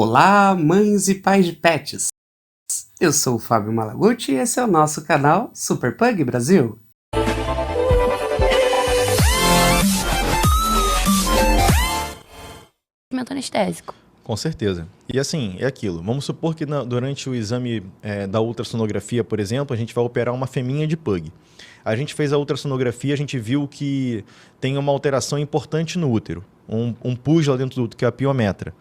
Olá, mães e pais de pets! Eu sou o Fábio Malaguti e esse é o nosso canal Super Pug Brasil. Tratamento anestésico. Com certeza. E assim, é aquilo. Vamos supor que durante o exame da ultrassonografia, por exemplo, a gente vai operar uma feminha de pug. A gente fez a ultrassonografia, a gente viu que tem uma alteração importante no útero. Um pus lá dentro do útero, que é a piometra.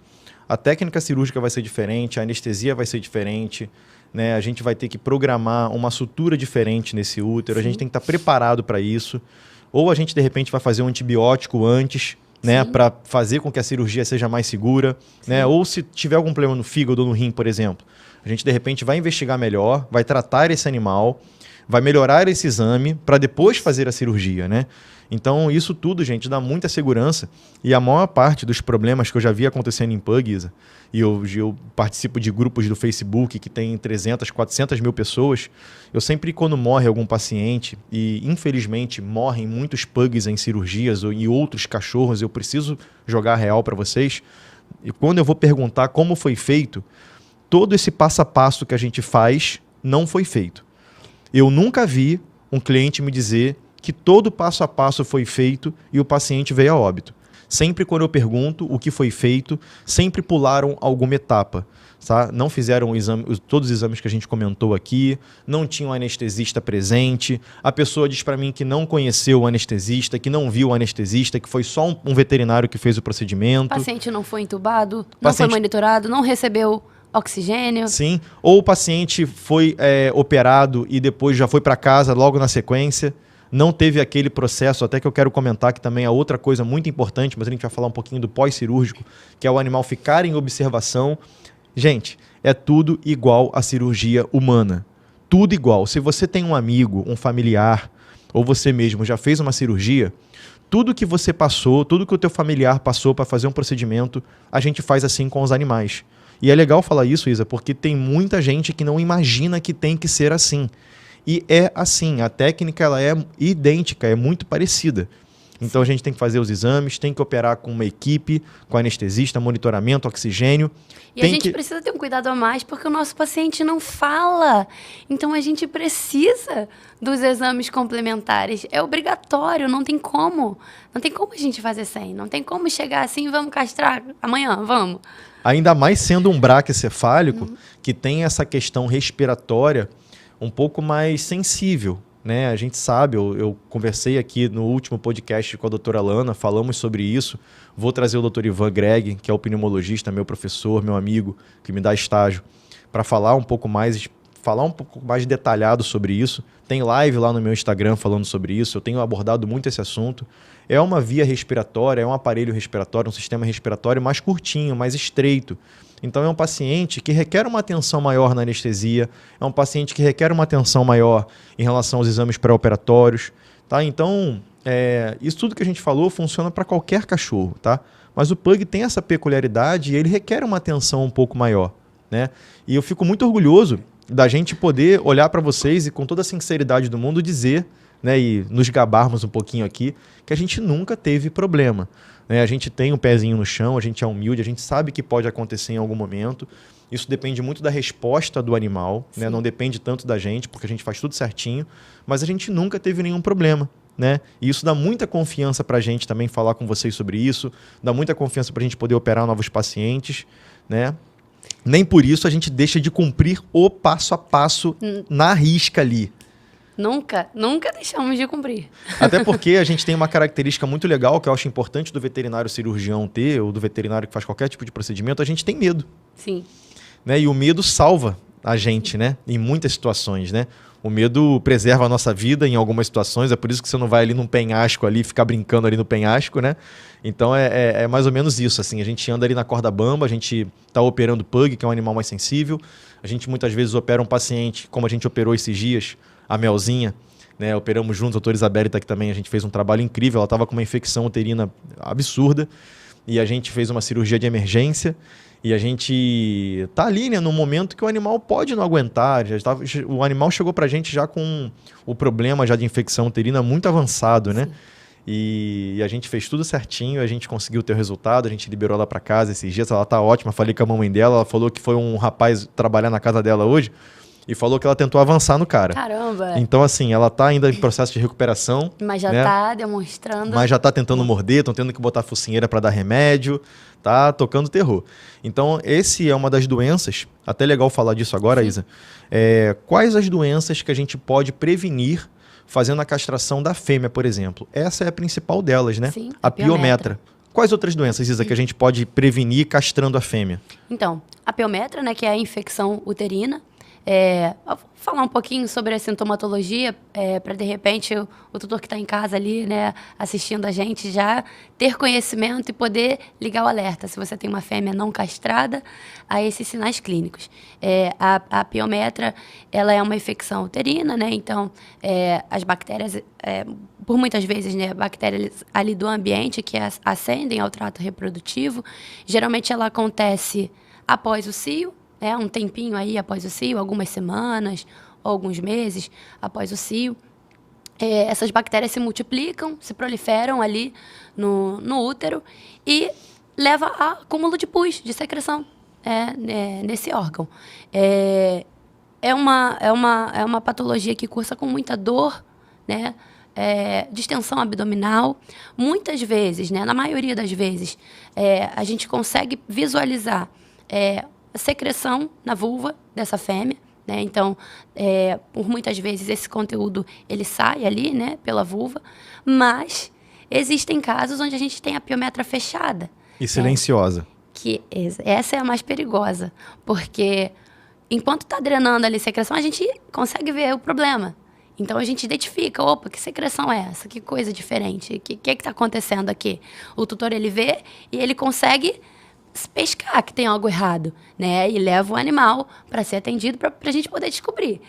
A técnica cirúrgica vai ser diferente, a anestesia vai ser diferente, né? A gente vai ter que programar uma sutura diferente nesse útero, Sim. A gente tem que estar preparado para isso. Ou a gente, de repente, vai fazer um antibiótico antes, né, para fazer com que a cirurgia seja mais segura, né? Ou se tiver algum problema no fígado ou no rim, por exemplo, a gente de repente vai investigar melhor, vai tratar esse animal, vai melhorar esse exame para depois fazer a cirurgia, né? Então isso tudo, gente, dá muita segurança e a maior parte dos problemas que eu já vi acontecendo em pug, Isa, e eu participo de grupos do Facebook que tem 300, 400 mil pessoas, eu sempre, quando morre algum paciente, e infelizmente morrem muitos pugs em cirurgias e outros cachorros, eu preciso jogar a real para vocês, e quando eu vou perguntar como foi feito, todo esse passo a passo que a gente faz não foi feito. Eu nunca vi um cliente me dizer que todo o passo a passo foi feito e o paciente veio a óbito. Sempre quando eu pergunto o que foi feito, sempre pularam alguma etapa. Tá? Não fizeram todos os exames que a gente comentou aqui, não tinha um anestesista presente, a pessoa diz para mim que não conheceu o anestesista, que não viu o anestesista, que foi só um veterinário que fez o procedimento. O paciente não foi entubado, não foi monitorado, não recebeu oxigênio. Sim, ou o paciente foi operado e depois já foi para casa logo na sequência. Não teve aquele processo, até que eu quero comentar que também é outra coisa muito importante, mas a gente vai falar um pouquinho do pós-cirúrgico, que é o animal ficar em observação. Gente, é tudo igual à cirurgia humana. Tudo igual. Se você tem um amigo, um familiar, ou você mesmo já fez uma cirurgia, tudo que você passou, tudo que o teu familiar passou para fazer um procedimento, a gente faz assim com os animais. E é legal falar isso, Isa, porque tem muita gente que não imagina que tem que ser assim. E é assim, a técnica ela é idêntica, é muito parecida. Então a gente tem que fazer os exames, tem que operar com uma equipe, com anestesista, monitoramento, oxigênio. E a gente precisa ter um cuidado a mais porque o nosso paciente não fala. Então a gente precisa dos exames complementares. É obrigatório, não tem como. Não tem como a gente fazer sem. Não tem como chegar assim, vamos castrar amanhã, vamos. Ainda mais sendo um braquiocefálico, que tem essa questão respiratória um pouco mais sensível, né? A gente sabe, eu conversei aqui no último podcast com a doutora Lana, falamos sobre isso. Vou trazer o doutor Ivan Greg, que é o pneumologista, meu professor, meu amigo, que me dá estágio, para falar um pouco mais detalhado sobre isso. Tem live lá no meu Instagram falando sobre isso, eu tenho abordado muito esse assunto. É uma via respiratória, é um aparelho respiratório, um sistema respiratório mais curtinho, mais estreito. Então é um paciente que requer uma atenção maior na anestesia, é um paciente que requer uma atenção maior em relação aos exames pré-operatórios. Tá? Então, isso tudo que a gente falou funciona para qualquer cachorro. Tá? Mas o pug tem essa peculiaridade e ele requer uma atenção um pouco maior. Né? E eu fico muito orgulhoso da gente poder olhar para vocês e com toda a sinceridade do mundo dizer, né, e nos gabarmos um pouquinho aqui, que a gente nunca teve problema. Né? A gente tem um pezinho no chão, a gente é humilde, a gente sabe que pode acontecer em algum momento. Isso depende muito da resposta do animal, né? Não depende tanto da gente, porque a gente faz tudo certinho, mas a gente nunca teve nenhum problema. Né? E isso dá muita confiança para a gente também falar com vocês sobre isso, dá muita confiança para a gente poder operar novos pacientes. Né? Nem por isso a gente deixa de cumprir o passo a passo na risca ali. Nunca deixamos de cumprir. Até porque a gente tem uma característica muito legal que eu acho importante do veterinário cirurgião ter, ou do veterinário que faz qualquer tipo de procedimento, a gente tem medo. Sim. Né? E o medo salva a gente, né? Em muitas situações, né? O medo preserva a nossa vida em algumas situações, é por isso que você não vai ali num penhasco ali, ficar brincando ali no penhasco, né? Então é mais ou menos isso, assim, a gente anda ali na corda bamba, a gente está operando pug, que é um animal mais sensível, a gente muitas vezes opera um paciente, como a gente operou esses dias, a Melzinha, né? Operamos juntos, a doutora Isabelle está aqui também, a gente fez um trabalho incrível, ela estava com uma infecção uterina absurda, e a gente fez uma cirurgia de emergência, e a gente tá ali, né, num momento que o animal pode não aguentar. O animal chegou pra gente já com o problema já de infecção uterina muito avançado, né? E a gente fez tudo certinho, a gente conseguiu ter o resultado, a gente liberou ela para casa esses dias, ela tá ótima, falei com a mamãe dela, ela falou que foi um rapaz trabalhar na casa dela hoje e falou que ela tentou avançar no cara. Caramba! Então, assim, ela tá ainda em processo de recuperação. Mas já né? tá demonstrando... Mas já tá tentando morder, estão tendo que botar focinheira para dar remédio, tá tocando terror. Então, esse é uma das doenças, até legal falar disso agora, Isa. Quais as doenças que a gente pode prevenir fazendo a castração da fêmea, por exemplo? Essa é a principal delas, né? Sim, a piometra. Quais outras doenças, Isa, que a gente pode prevenir castrando a fêmea? Então, a piometra, né, que é a infecção uterina. Vou falar um pouquinho sobre a sintomatologia, para de repente o tutor que está em casa ali, né, assistindo a gente, já ter conhecimento e poder ligar o alerta, se você tem uma fêmea não castrada, a esses sinais clínicos. A piometra, ela é uma infecção uterina, né, então as bactérias, por muitas vezes, né, bactérias ali do ambiente que ascendem ao trato reprodutivo, geralmente ela acontece após o cio, um tempinho aí após o cio, algumas semanas ou alguns meses após o cio. Essas bactérias se multiplicam, se proliferam ali no útero e leva a acúmulo de pus, de secreção nesse órgão. É uma patologia que cursa com muita dor, né? Distensão abdominal. Muitas vezes, né, na maioria das vezes, a gente consegue visualizar a secreção na vulva dessa fêmea, né? Então, por muitas vezes esse conteúdo ele sai ali, né, pela vulva, mas existem casos onde a gente tem a piometra fechada. E silenciosa. Que essa é a mais perigosa, porque enquanto está drenando ali secreção, a gente consegue ver o problema. Então a gente identifica, opa, que secreção é essa? Que coisa diferente? O que está acontecendo aqui? O tutor ele vê e ele consegue pescar que tem algo errado, né? E leva o animal para ser atendido para a gente poder descobrir.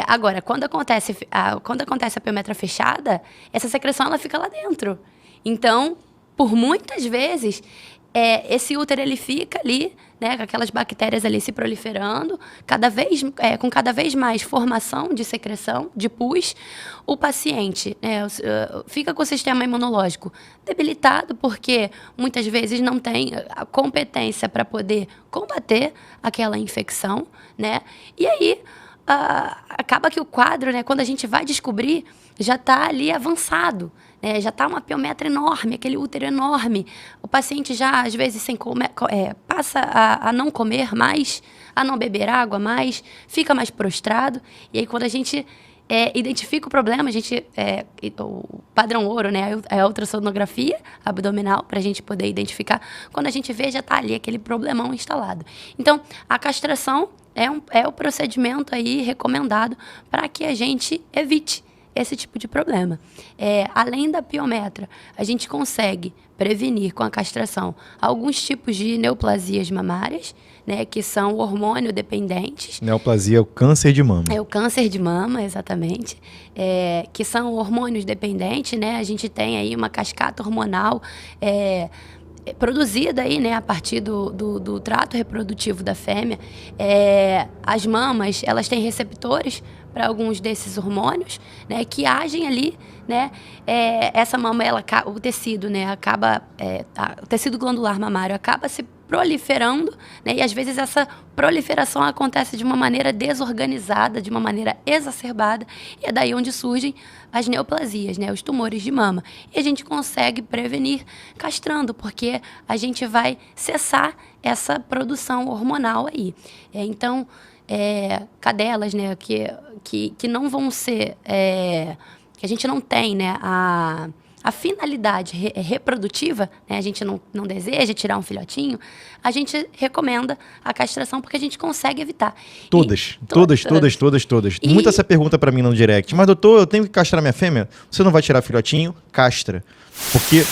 Agora, quando acontece a piometra fechada, essa secreção ela fica lá dentro. Então, por muitas vezes, esse útero ele fica ali, né, com aquelas bactérias ali se proliferando, com cada vez mais formação de secreção, de pus, o paciente, né, fica com o sistema imunológico debilitado, porque muitas vezes não tem a competência para poder combater aquela infecção, né? E aí acaba que o quadro, né, quando a gente vai descobrir, já está ali avançado. Já está uma piometra enorme, aquele útero enorme. O paciente já, às vezes, passa a não comer mais, a não beber água mais, fica mais prostrado. E aí, quando a gente identifica o problema, o padrão ouro, né, é a ultrassonografia abdominal, para a gente poder identificar. Quando a gente vê, já está ali aquele problemão instalado. Então, a castração é o procedimento aí recomendado para que a gente evite esse tipo de problema. Além da piometra, a gente consegue prevenir com a castração alguns tipos de neoplasias mamárias, né, que são hormônio dependentes. Neoplasia é o câncer de mama. É o câncer de mama, exatamente. Que são hormônios dependentes, né? A gente tem aí uma cascata hormonal produzida aí, né, a partir do trato reprodutivo da fêmea. As mamas, elas têm receptores para alguns desses hormônios, né, que agem ali, né, essa mama, o tecido, né, o tecido glandular mamário acaba se proliferando, né, e às vezes essa proliferação acontece de uma maneira desorganizada, de uma maneira exacerbada, e é daí onde surgem as neoplasias, né, os tumores de mama. E a gente consegue prevenir castrando, porque a gente vai cessar essa produção hormonal aí. Então, cadelas, né, que não vão ser, que a gente não tem, né, a finalidade reprodutiva, né, a gente não deseja tirar um filhotinho, a gente recomenda a castração porque a gente consegue evitar. Todas. E... Muita essa pergunta para mim no direct. Mas doutor, eu tenho que castrar minha fêmea? Você não vai tirar filhotinho? Castra. Porque